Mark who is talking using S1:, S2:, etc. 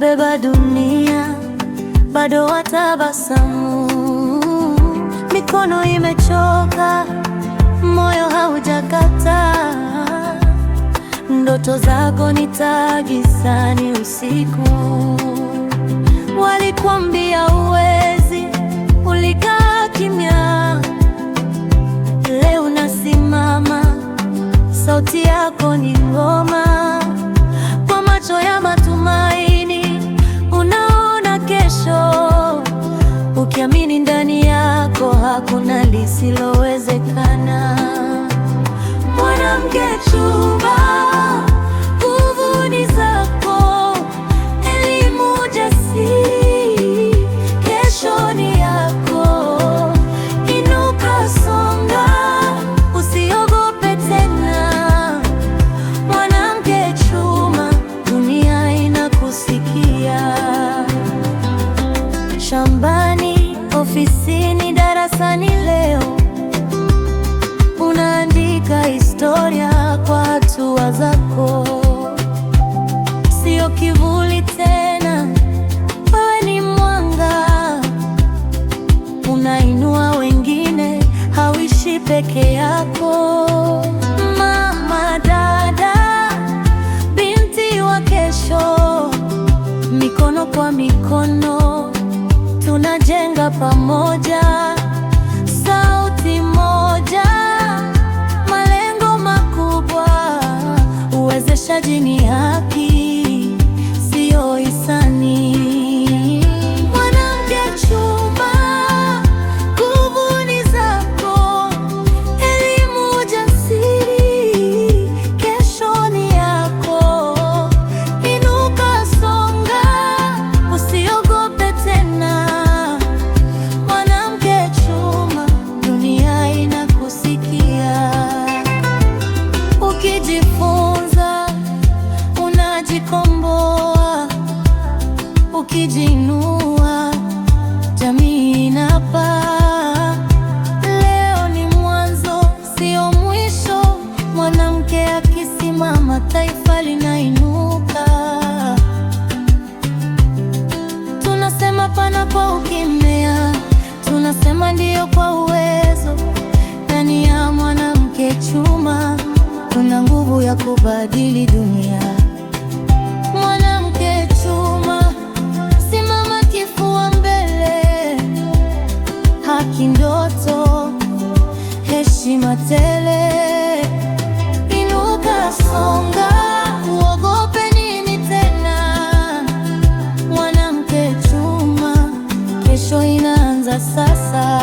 S1: umebeba dunia, bado watabasamu. Mikono imechoka, moyo haujakata. Ndoto zako ni taa gizani usiku. Walikwambia uwezi, ulikaa kimya. Leo unasimama, sauti yako ni ngoma. Kwa macho ya matumaini unaona kesho, ukiamini ndani yako hakuna lisilowezekana. Mwanamke chuma, nguvu ni zako, elimu, ujasiri, kesho ni yako. Inuka, songa, usiogope tena. Mwanamke chuma, dunia inakusikia. Shambani, ofisini, darasani, leo unaandika historia kwa hatua zako. Sio kivuli tena, wewe ni mwanga. Unainua wengine, hauishi peke yako. Mama, dada, binti wa kesho, mikono kwa mikono tunajenga pamoja. Sauti moja, malengo makubwa. Uwezeshaji ni haki, sio hisani. Mwanamke chuma, nguvu ni zako, elimu, ujasiri, kesho ni yako. Inuka, songa, usiogope tena. Mwanamke chuma, dunia inakusikia. Ukijifunza unajikomboa, ukijiinua jamii inapaa. Leo ni mwanzo, sio mwisho. Mwanamke akisimama, taifa linainuka. Tunasema pana kwa ukimya, tunasema ndio kwa uwezo. Ndani ya mwanamke chuma kuna nguvu ya kubadili dunia. Mwanamke chuma, simama kifua mbele. Haki, ndoto, heshima tele. Inuka, songa, uogope nini tena? Mwanamke chuma, kesho inaanza sasa.